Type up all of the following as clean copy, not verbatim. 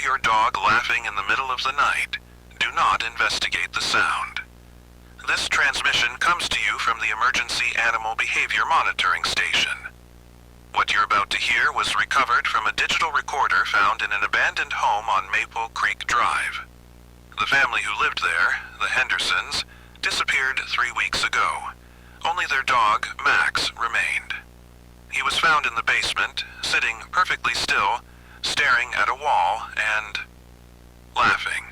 your dog laughing in the middle of the night, do not investigate the sound. This transmission comes to you from the Emergency Animal Behavior Monitoring Station. What you're about to hear was recovered from a digital recorder found in an abandoned home on Maple Creek Drive. The family who lived there, the Hendersons, disappeared 3 weeks ago. Only their dog, Max, remained. He was found in the basement, sitting perfectly still, staring at a wall and laughing.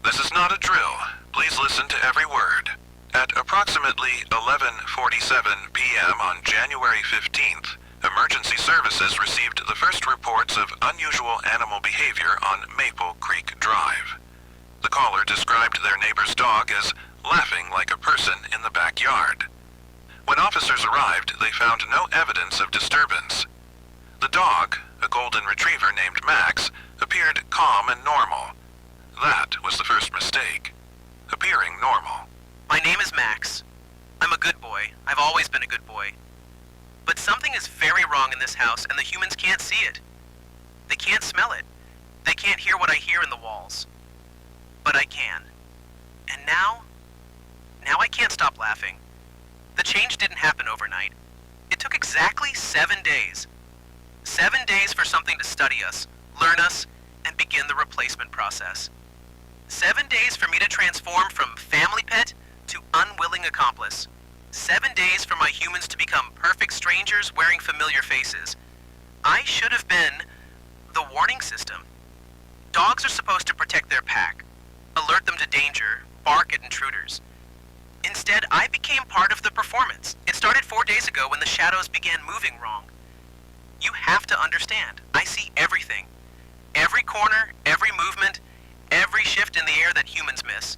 This is not a drill. Please listen to every word. At approximately 11:47 p.m. on January 15th, emergency services received the first reports of unusual animal behavior on Maple Creek Drive. The caller described their neighbor's dog as laughing like a person in the backyard. When officers arrived, they found no evidence of disturbance. The dog, a golden retriever named Max, appeared calm and normal. That was the first mistake. Appearing normal. My name is Max. I'm a good boy. I've always been a good boy. But something is very wrong in this house, and the humans can't see it. They can't smell it. They can't hear what I hear in the walls. But I can. And now I can't stop laughing. The change didn't happen overnight. It took exactly 7 days. 7 days for something to study us, learn us, and begin the replacement process. 7 days for me to transform from family pet to unwilling accomplice. 7 days for my humans to become perfect strangers wearing familiar faces. I should have been the warning system. Dogs are supposed to protect their pack, alert them to danger, bark at intruders. Instead, I became part of the performance. It started 4 days ago when the shadows began moving wrong. You have to understand, I see everything. Every corner, every movement, every shift in the air that humans miss.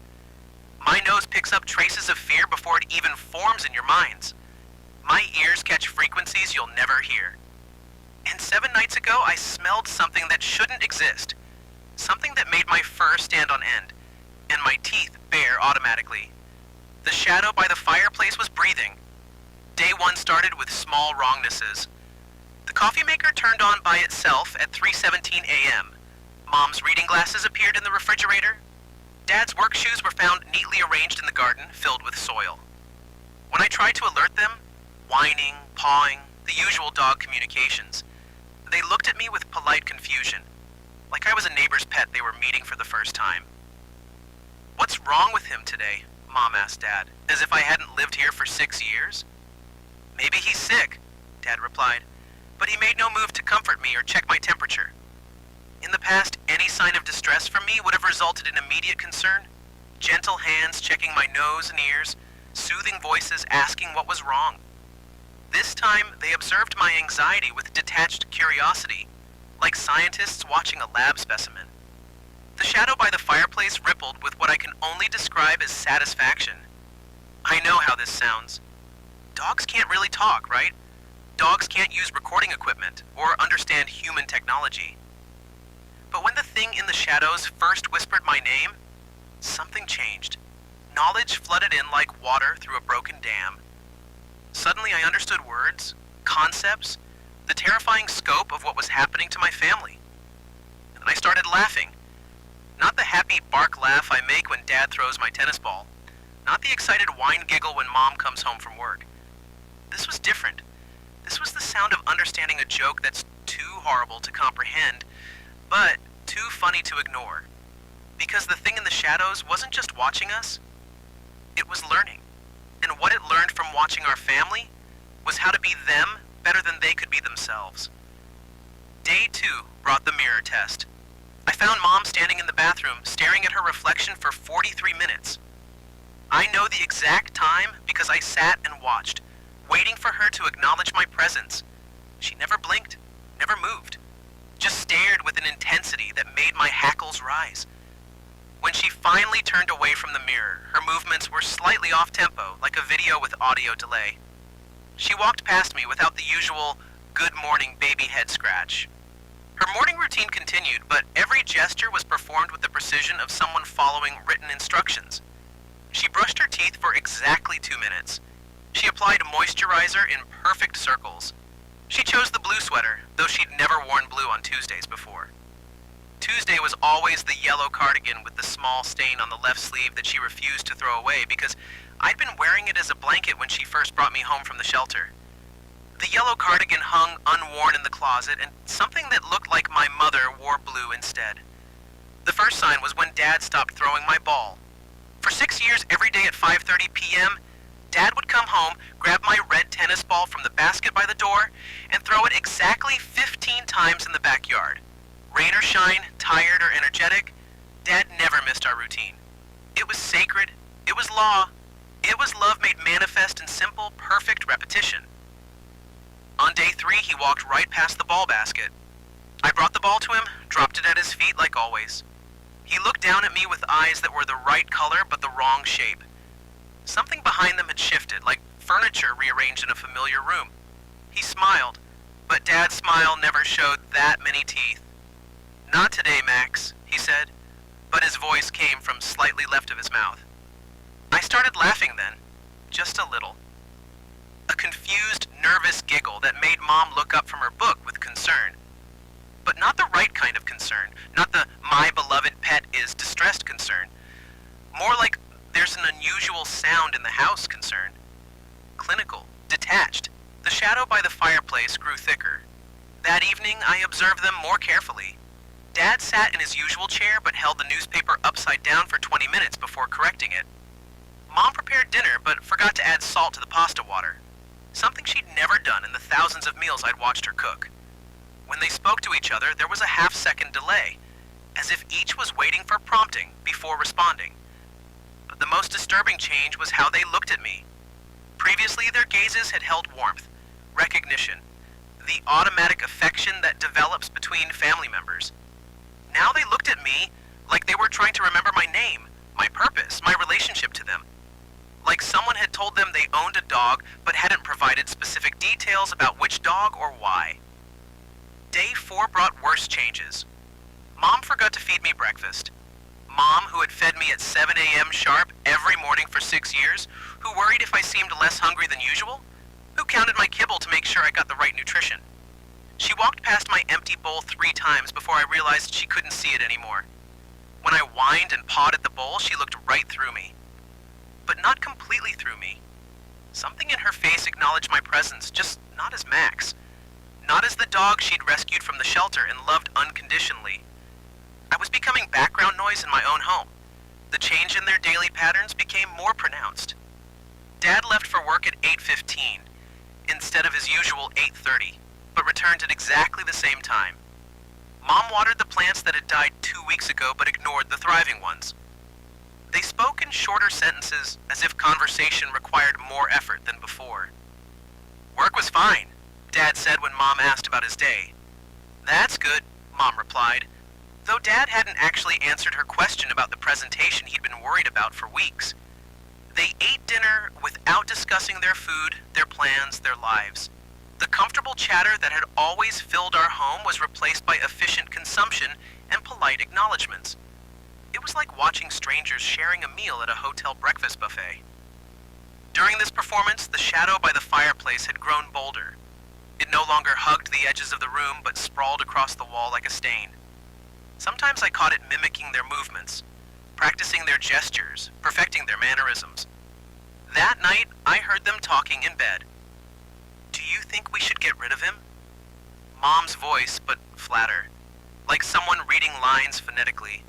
My nose picks up traces of fear before it even forms in your minds. My ears catch frequencies you'll never hear. And 7 nights ago, I smelled something that shouldn't exist. Something that made my fur stand on end, and my teeth bare automatically. The shadow by the fireplace was breathing. Day 1 started with small wrongnesses. The coffee maker turned on by itself at 3:17 a.m. Mom's reading glasses appeared in the refrigerator. Dad's work shoes were found neatly arranged in the garden, filled with soil. When I tried to alert them, whining, pawing, the usual dog communications, they looked at me with polite confusion, like I was a neighbor's pet they were meeting for the first time. "What's wrong with him today?" Mom asked Dad, as if I hadn't lived here for 6 years. "Maybe he's sick," Dad replied, but he made no move to comfort me or check my temperature. In the past, any sign of distress from me would have resulted in immediate concern. Gentle hands checking my nose and ears, soothing voices asking what was wrong. This time, they observed my anxiety with detached curiosity, like scientists watching a lab specimen. The shadow by the fireplace rippled with what I can only describe as satisfaction. I know how this sounds. Dogs can't really talk, right? Dogs can't use recording equipment or understand human technology. But when the thing in the shadows first whispered my name, something changed. Knowledge flooded in like water through a broken dam. Suddenly I understood words, concepts, the terrifying scope of what was happening to my family. And I started laughing. Not the happy bark laugh I make when Dad throws my tennis ball. Not the excited whine giggle when Mom comes home from work. This was different. This was the sound of understanding a joke that's too horrible to comprehend, but too funny to ignore. Because the thing in the shadows wasn't just watching us, it was learning. And what it learned from watching our family was how to be them better than they could be themselves. Day 2 brought the mirror test. I found Mom standing in the bathroom, staring at her reflection for 43 minutes. I know the exact time because I sat and watched, waiting for her to acknowledge my presence. She never blinked, never moved, just stared with an intensity that made my hackles rise. When she finally turned away from the mirror, her movements were slightly off-tempo, like a video with audio delay. She walked past me without the usual, "Good morning, baby" head scratch. Her morning routine continued, but every gesture was performed with the precision of someone following written instructions. She brushed her teeth for exactly 2 minutes. She applied moisturizer in perfect circles. She chose the blue sweater, though she'd never worn blue on Tuesdays before. Tuesday was always the yellow cardigan with the small stain on the left sleeve that she refused to throw away because I'd been wearing it as a blanket when she first brought me home from the shelter. The yellow cardigan hung unworn in the closet, and something that looked like my mother wore blue instead. The first sign was when Dad stopped throwing my ball. For 6 years, every day at 5:30 p.m., Dad would come home, grab my red tennis ball from the basket by the door, and throw it exactly 15 times in the backyard. Rain or shine, tired or energetic, Dad never missed our routine. It was sacred, it was law, it was love made manifest in simple, perfect repetition. On day 3, he walked right past the ball basket. I brought the ball to him, dropped it at his feet like always. He looked down at me with eyes that were the right color but the wrong shape. Something behind them had shifted, like furniture rearranged in a familiar room. He smiled, but Dad's smile never showed that many teeth. "Not today, Max," he said, but his voice came from slightly left of his mouth. I started laughing then, just a little. A confused, nervous giggle that made Mom look up from her book with concern. But not the right kind of concern, not the "my beloved pet is distressed" concern. More like "there's an unusual sound in the house" concern. Clinical, detached. The shadow by the fireplace grew thicker. That evening, I observed them more carefully. Dad sat in his usual chair but held the newspaper upside down for 20 minutes before correcting it. Mom prepared dinner but forgot to add salt to the pasta water, something she'd never done in the thousands of meals I'd watched her cook. When they spoke to each other, there was a half-second delay, as if each was waiting for prompting before responding. But the most disturbing change was how they looked at me. Previously, their gazes had held warmth, recognition, the automatic affection that develops between family members. Now they looked at me like they were trying to remember my name, my purpose, my relationship to them. Like someone had told them they owned a dog but hadn't provided specific details about which dog or why. Day 4 brought worse changes. Mom forgot to feed me breakfast. Mom, who had fed me at 7 a.m. sharp every morning for 6 years, who worried if I seemed less hungry than usual, who counted my kibble to make sure I got the right nutrition. She walked past my empty bowl 3 times before I realized she couldn't see it anymore. When I whined and pawed at the bowl, she looked right through me. But not completely through me. Something in her face acknowledged my presence, just not as Max. Not as the dog she'd rescued from the shelter and loved unconditionally. I was becoming background noise in my own home. The change in their daily patterns became more pronounced. Dad left for work at 8:15, instead of his usual 8:30, but returned at exactly the same time. Mom watered the plants that had died 2 weeks ago but ignored the thriving ones. They spoke in shorter sentences, as if conversation required more effort than before. "Work was fine," Dad said when Mom asked about his day. "That's good," Mom replied, though Dad hadn't actually answered her question about the presentation he'd been worried about for weeks. They ate dinner without discussing their food, their plans, their lives. The comfortable chatter that had always filled our home was replaced by efficient consumption and polite acknowledgments. It was like watching strangers sharing a meal at a hotel breakfast buffet. During this performance, the shadow by the fireplace had grown bolder. It no longer hugged the edges of the room, but sprawled across the wall like a stain. Sometimes I caught it mimicking their movements, practicing their gestures, perfecting their mannerisms. That night, I heard them talking in bed. "Do you think we should get rid of him?" Mom's voice, but flatter, like someone reading lines phonetically.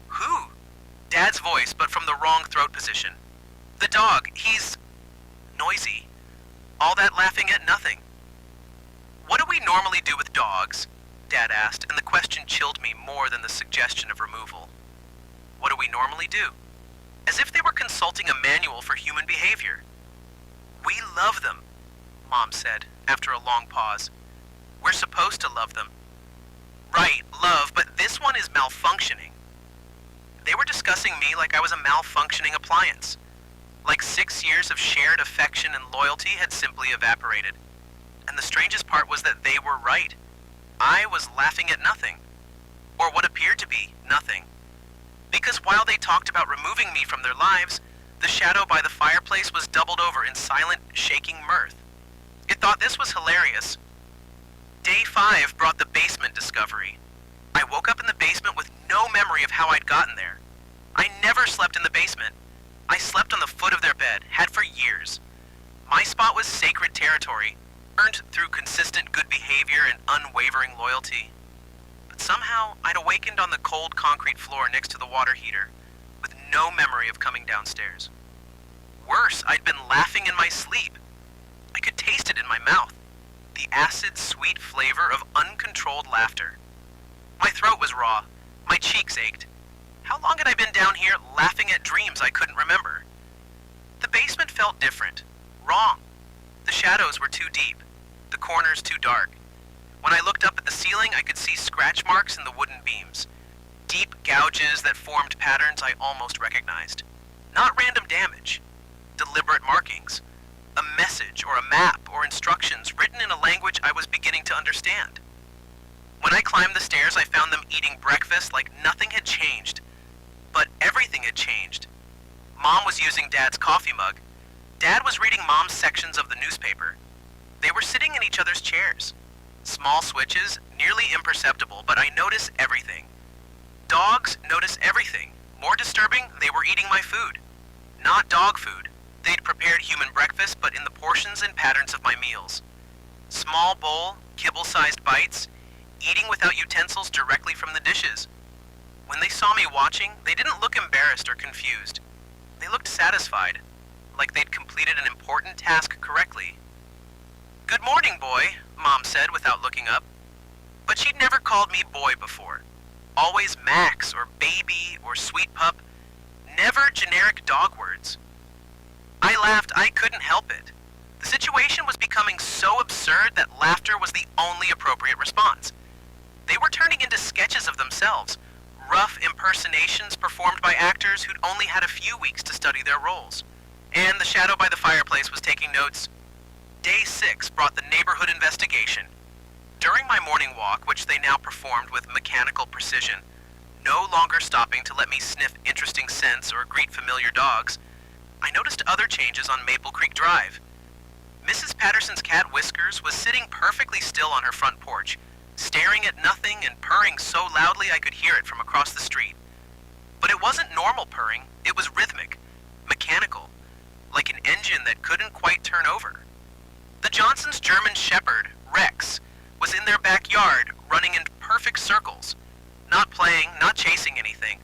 "Who?" Dad's voice, but from the wrong throat position. "The dog, he's noisy. All that laughing at nothing." "What do we normally do with dogs?" Dad asked, and the question chilled me more than the suggestion of removal. What do we normally do? As if they were consulting a manual for human behavior. "We love them," Mom said, after a long pause. "We're supposed to love them." "Right, love, but this one is malfunctioning." They were discussing me like I was a malfunctioning appliance. Like 6 years of shared affection and loyalty had simply evaporated. And the strangest part was that they were right. I was laughing at nothing. Or what appeared to be nothing. Because while they talked about removing me from their lives, the shadow by the fireplace was doubled over in silent, shaking mirth. It thought this was hilarious. Day 5 brought the basement discovery. I woke up in the basement with no memory of how I'd gotten there. I never slept in the basement. I slept on the foot of their bed, had for years. My spot was sacred territory, earned through consistent good behavior and unwavering loyalty. But somehow, I'd awakened on the cold concrete floor next to the water heater, with no memory of coming downstairs. Worse, I'd been laughing in my sleep. I could taste it in my mouth, the acid, sweet flavor of uncontrolled laughter. My throat was raw, my cheeks ached. How long had I been down here laughing at dreams I couldn't remember? The basement felt different, wrong. The shadows were too deep, the corners too dark. When I looked up at the ceiling, I could see scratch marks in the wooden beams, deep gouges that formed patterns I almost recognized. Not random damage, deliberate markings, a message or a map or instructions written in a language I was beginning to understand. When I climbed the stairs, I found them eating breakfast like nothing had changed. But everything had changed. Mom was using Dad's coffee mug. Dad was reading Mom's sections of the newspaper. They were sitting in each other's chairs. Small switches, nearly imperceptible, but I notice everything. Dogs notice everything. More disturbing, they were eating my food. Not dog food. They'd prepared human breakfast, but in the portions and patterns of my meals. Small bowl, kibble-sized bites, eating without utensils directly from the dishes. When they saw me watching, they didn't look embarrassed or confused. They looked satisfied, like they'd completed an important task correctly. "Good morning, boy," Mom said without looking up. But she'd never called me boy before. Always Max or baby or sweet pup. Never generic dog words. I laughed. I couldn't help it. The situation was becoming so absurd that laughter was the only appropriate response. They were turning into sketches of themselves, rough impersonations performed by actors who'd only had a few weeks to study their roles. And the shadow by the fireplace was taking notes. Day 6 brought the neighborhood investigation. During my morning walk, which they now performed with mechanical precision, no longer stopping to let me sniff interesting scents or greet familiar dogs, I noticed other changes on Maple Creek Drive. Mrs. Patterson's cat Whiskers was sitting perfectly still on her front porch, staring at nothing and purring so loudly I could hear it from across the street. But it wasn't normal purring, it was rhythmic, mechanical, like an engine that couldn't quite turn over. The Johnsons' German Shepherd, Rex, was in their backyard, running in perfect circles, not playing, not chasing anything,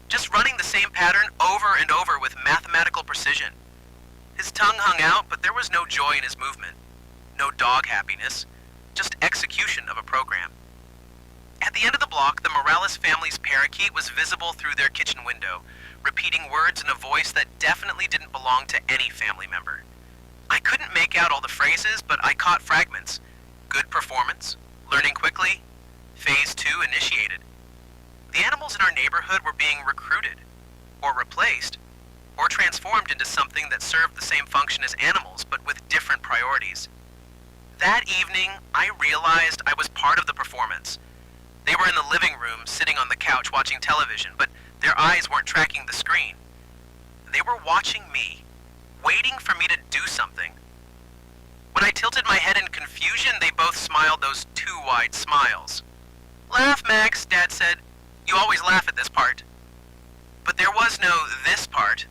just running the same pattern over and over with mathematical precision. His tongue hung out, but there was no joy in his movement, no dog happiness, just execution of a program. At the end of the block, the Morales family's parakeet was visible through their kitchen window, repeating words in a voice that definitely didn't belong to any family member. I couldn't make out all the phrases, but I caught fragments. Good performance, learning quickly, phase 2 initiated. The animals in our neighborhood were being recruited, or replaced, or transformed into something that served the same function as animals, but with different priorities. That evening, I realized I was part of the performance. They were in the living room, sitting on the couch watching television, but their eyes weren't tracking the screen. They were watching me, waiting for me to do something. When I tilted my head in confusion, they both smiled those too wide smiles. "Laugh, Max," Dad said. "You always laugh at this part." But there was no this part.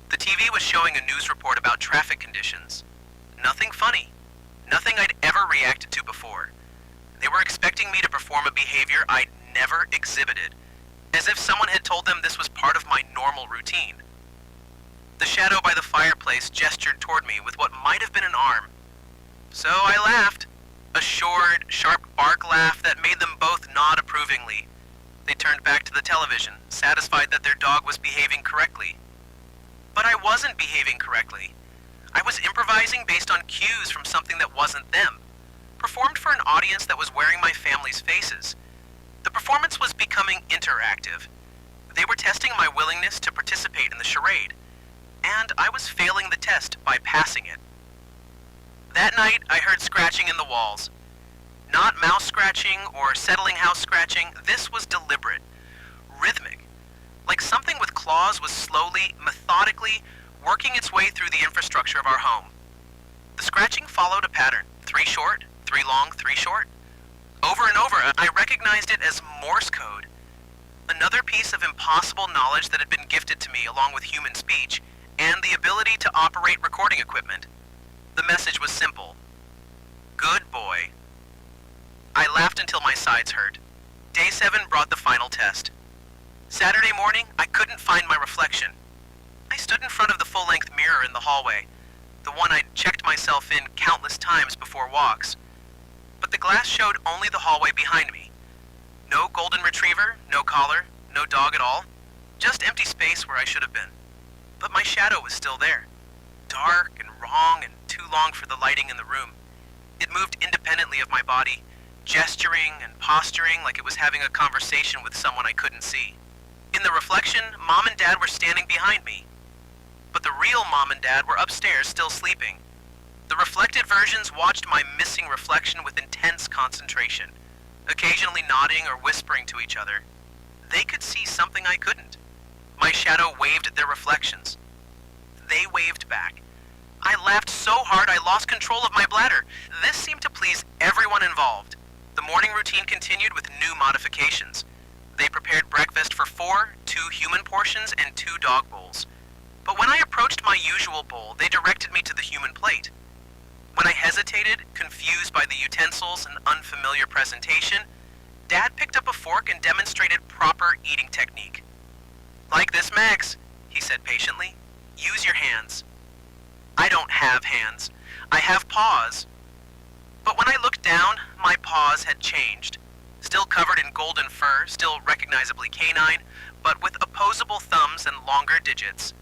The TV was showing a news report about traffic conditions. Nothing funny. Nothing I'd ever reacted to before. They were expecting me to perform a behavior I'd never exhibited, as if someone had told them this was part of my normal routine. The shadow by the fireplace gestured toward me with what might have been an arm. So I laughed. A short, sharp bark laugh that made them both nod approvingly. They turned back to the television, satisfied that their dog was behaving correctly. But I wasn't behaving correctly. I was improvising based on cues from something that wasn't them, performed for an audience that was wearing my family's faces. The performance was becoming interactive. They were testing my willingness to participate in the charade, and I was failing the test by passing it. That night, I heard scratching in the walls. Not mouse scratching or settling house scratching. This was deliberate, rhythmic, like something with claws was slowly, methodically working its way through the infrastructure of our home. The scratching followed a pattern: 3 short, 3 long, 3 short. Over and over, I recognized recognized it as Morse code, another piece of impossible knowledge that had been gifted to me along with human speech and the ability to operate recording equipment. The message was simple. Good boy. I laughed until my sides hurt. Day 7 brought the final test. Saturday morning, I couldn't find my reflection. I stood in front of the full-length mirror in the hallway, the one I'd checked myself in countless times before walks. But the glass showed only the hallway behind me. No golden retriever, no collar, no dog at all. Just empty space where I should have been. But my shadow was still there. Dark and wrong and too long for the lighting in the room. It moved independently of my body, gesturing and posturing like it was having a conversation with someone I couldn't see. In the reflection, Mom and Dad were standing behind me. But the real Mom and Dad were upstairs still sleeping. The reflected versions watched my missing reflection with intense concentration, occasionally nodding or whispering to each other. They could see something I couldn't. My shadow waved at their reflections. They waved back. I laughed so hard I lost control of my bladder. This seemed to please everyone involved. The morning routine continued with new modifications. They prepared breakfast for 4, 2 human portions and 2 dog bowls. But when I approached my usual bowl, they directed me to the human plate. When I hesitated, confused by the utensils and unfamiliar presentation, Dad picked up a fork and demonstrated proper eating technique. "Like this, Max," he said patiently. "Use your hands." I don't have hands. I have paws. But when I looked down, my paws had changed. Still covered in golden fur, still recognizably canine, but with opposable thumbs and longer digits.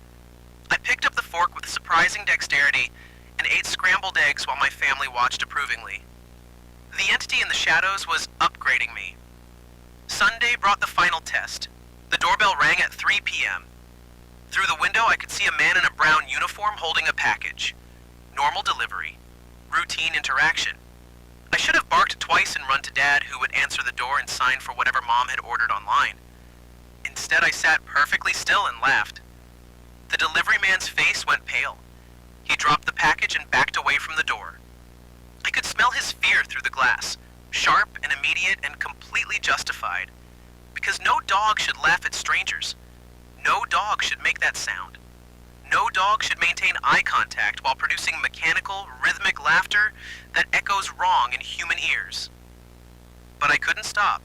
I picked up the fork with surprising dexterity and ate scrambled eggs while my family watched approvingly. The entity in the shadows was upgrading me. Sunday brought the final test. The doorbell rang at 3 p.m. Through the window, I could see a man in a brown uniform holding a package. Normal delivery. Routine interaction. I should have barked twice and run to Dad, who would answer the door and sign for whatever Mom had ordered online. Instead, I sat perfectly still and laughed. The delivery man's face went pale. He dropped the package and backed away from the door. I could smell his fear through the glass, sharp and immediate and completely justified. Because no dog should laugh at strangers. No dog should make that sound. No dog should maintain eye contact while producing mechanical, rhythmic laughter that echoes wrong in human ears. But I couldn't stop.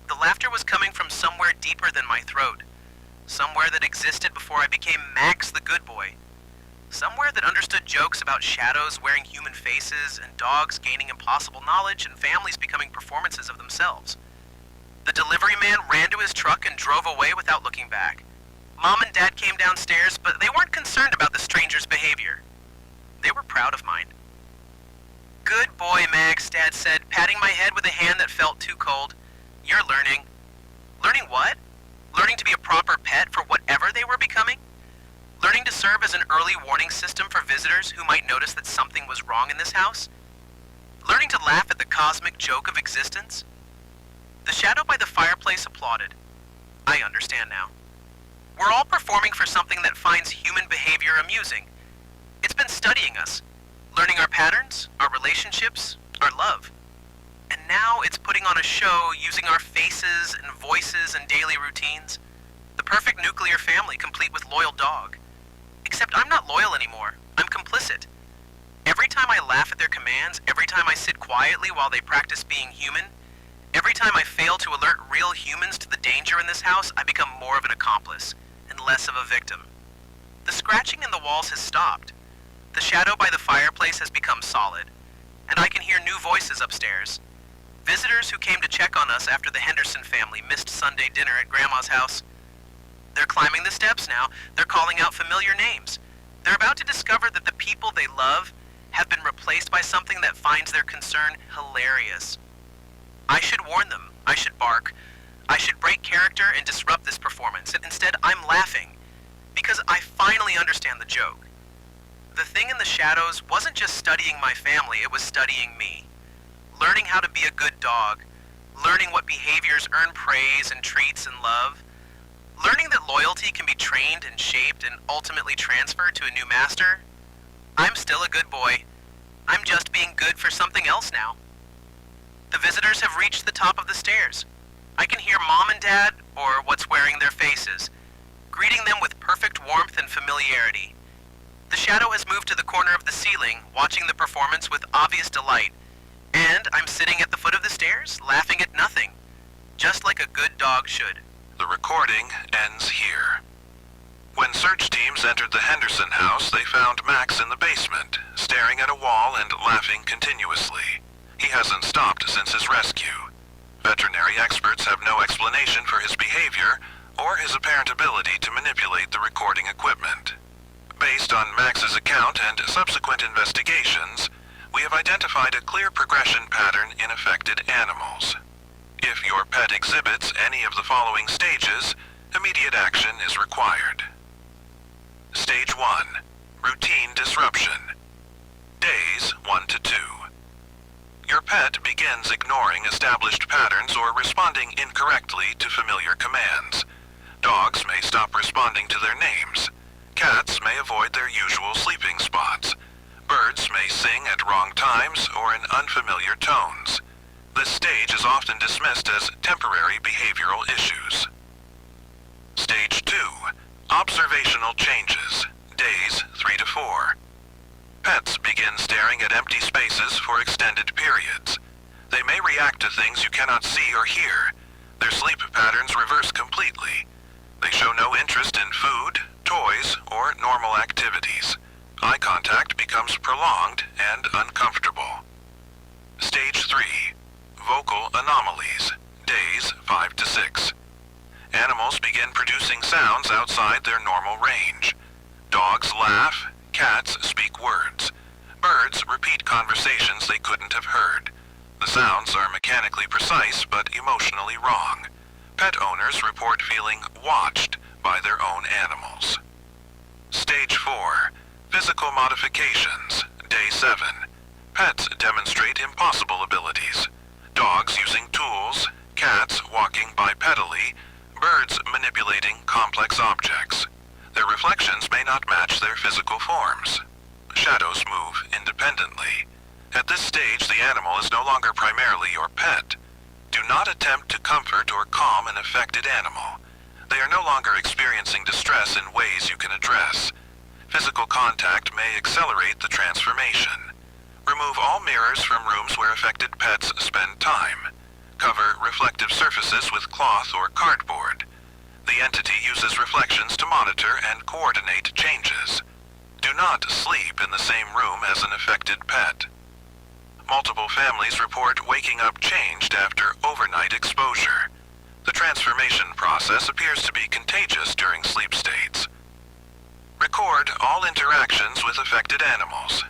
The laughter was coming from somewhere deeper than my throat. Somewhere that existed before I became Max the good boy. Somewhere that understood jokes about shadows wearing human faces and dogs gaining impossible knowledge and families becoming performances of themselves. The delivery man ran to his truck and drove away without looking back. Mom and Dad came downstairs, but they weren't concerned about the stranger's behavior. They were proud of mine. "Good boy, Max," Dad said, patting my head with a hand that felt too cold. "You're learning." Learning what? Learning to be a proper pet for whatever they were becoming? Learning to serve as an early warning system for visitors who might notice that something was wrong in this house? Learning to laugh at the cosmic joke of existence? The shadow by the fireplace applauded. I understand now. We're all performing for something that finds human behavior amusing. It's been studying us, learning our patterns, our relationships, our love. And now it's putting on a show using our faces and voices and daily routines. The perfect nuclear family complete with loyal dog. Except I'm not loyal anymore. I'm complicit. Every time I laugh at their commands, every time I sit quietly while they practice being human, every time I fail to alert real humans to the danger in this house, I become more of an accomplice and less of a victim. The scratching in the walls has stopped. The shadow by the fireplace has become solid, and I can hear new voices upstairs. Visitors who came to check on us after the Henderson family missed Sunday dinner at Grandma's house. They're climbing the steps now. They're calling out familiar names. They're about to discover that the people they love have been replaced by something that finds their concern hilarious. I should warn them. I should bark. I should break character and disrupt this performance. And instead, I'm laughing because I finally understand the joke. The thing in the shadows wasn't just studying my family, it was studying me. Learning how to be a good dog. Learning what behaviors earn praise and treats and love. Learning that loyalty can be trained and shaped and ultimately transferred to a new master. I'm still a good boy. I'm just being good for something else now. The visitors have reached the top of the stairs. I can hear Mom and Dad, or what's wearing their faces, greeting them with perfect warmth and familiarity. The shadow has moved to the corner of the ceiling, watching the performance with obvious delight, and I'm sitting at the foot of the stairs, laughing at nothing, just like a good dog should. The recording ends here. When search teams entered the Henderson house, they found Max in the basement, staring at a wall and laughing continuously. He hasn't stopped since his rescue. Veterinary experts have no explanation for his behavior or his apparent ability to manipulate the recording equipment. Based on Max's account and subsequent investigations, we have identified a clear progression pattern in affected animals. If your pet exhibits any of the following stages, immediate action is required. Stage 1. Routine disruption. Days 1 to 2. Your pet begins ignoring established patterns or responding incorrectly to familiar commands. Dogs may stop responding to their names. Cats may avoid their usual sleeping spots. Birds may sing at wrong times or in unfamiliar tones. This stage is often dismissed as temporary behavioral issues. Stage 2. Observational changes. Days 3 to 4. Pets begin staring at empty spaces for extended periods. They may react to things you cannot see or hear. Their sleep patterns reverse completely. They show no interest in food, toys, or normal activities. Eye contact becomes prolonged and uncomfortable. Stage 3. Vocal anomalies. Days 5 to 6. Animals begin producing sounds outside their normal range. Dogs laugh, cats speak words. Birds repeat conversations they couldn't have heard. The sounds are mechanically precise but emotionally wrong. Pet owners report feeling watched by their own animals. Stage 4. Physical modifications. Day 7. Pets demonstrate impossible abilities. Dogs using tools, cats walking bipedally, birds manipulating complex objects. Their reflections may not match their physical forms. Shadows move independently. At this stage, the animal is no longer primarily your pet. Do not attempt to comfort or calm an affected animal. They are no longer experiencing distress in ways you can address. Physical contact may accelerate the transformation. Remove all mirrors from rooms where affected pets spend time. Cover reflective surfaces with cloth or cardboard. The entity uses reflections to monitor and coordinate changes. Do not sleep in the same room as an affected pet. Multiple families report waking up changed after overnight exposure. The transformation process appears to be contagious during sleep states. Record all interactions with affected animals.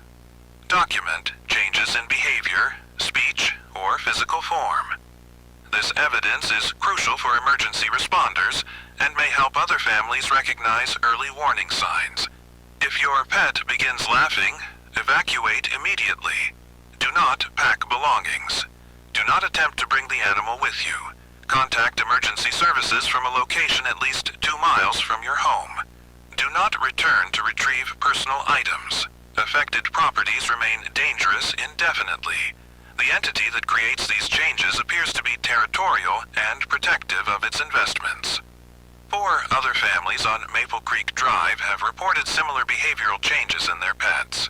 Document changes in behavior, speech, or physical form. This evidence is crucial for emergency responders and may help other families recognize early warning signs. If your pet begins laughing, evacuate immediately. Do not pack belongings. Do not attempt to bring the animal with you. Contact emergency services from a location at least 2 miles from your home. Do not return to retrieve personal items. Affected properties remain dangerous indefinitely. The entity that creates these changes appears to be territorial and protective of its investments. 4 other families on Maple Creek Drive have reported similar behavioral changes in their pets.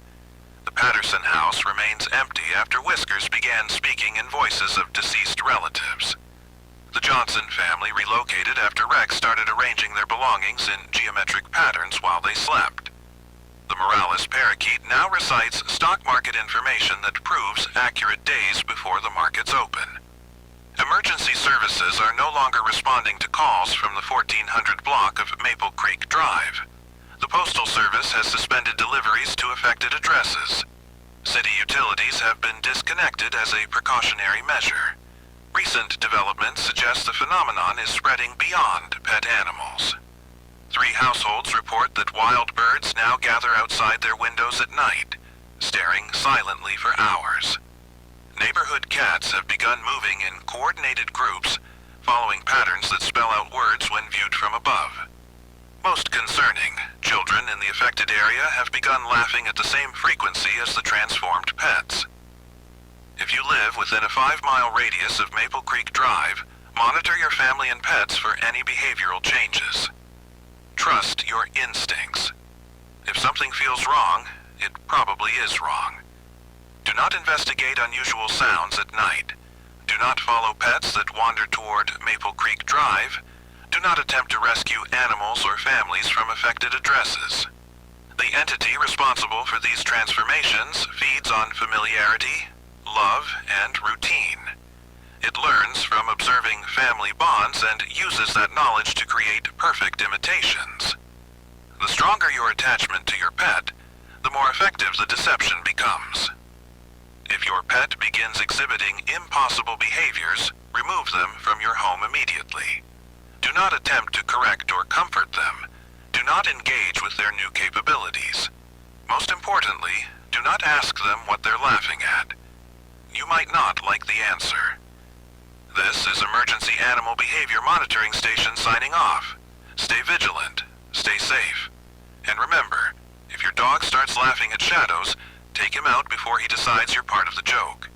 The Patterson house remains empty after Whiskers began speaking in voices of deceased relatives. The Johnson family relocated after Rex started arranging their belongings in geometric patterns while they slept. The Morales parakeet now recites stock market information that proves accurate days before the markets open. Emergency services are no longer responding to calls from the 1400 block of Maple Creek Drive. The Postal Service has suspended deliveries to affected addresses. City utilities have been disconnected as a precautionary measure. Recent developments suggest the phenomenon is spreading beyond pet animals. 3 households report that wild birds now gather outside their windows at night, staring silently for hours. Neighborhood cats have begun moving in coordinated groups, following patterns that spell out words when viewed from above. Most concerning, children in the affected area have begun laughing at the same frequency as the transformed pets. If you live within a 5-mile radius of Maple Creek Drive, Monitor your family and pets for any behavioral changes. Trust your instincts. If something feels wrong, it probably is wrong. Do not investigate unusual sounds at night. Do not follow pets that wander toward Maple Creek Drive. Do not attempt to rescue animals or families from affected addresses. The entity responsible for these transformations feeds on familiarity, love, and routine. It learns from observing family bonds and uses that knowledge to create perfect imitations. The stronger your attachment to your pet, the more effective the deception becomes. If your pet begins exhibiting impossible behaviors, remove them from your home immediately. Do not attempt to correct or comfort them. Do not engage with their new capabilities. Most importantly, do not ask them what they're laughing at. You might not like the answer. This is Emergency Animal Behavior Monitoring Station signing off. Stay vigilant, stay safe. And remember, if your dog starts laughing at shadows, take him out before he decides you're part of the joke.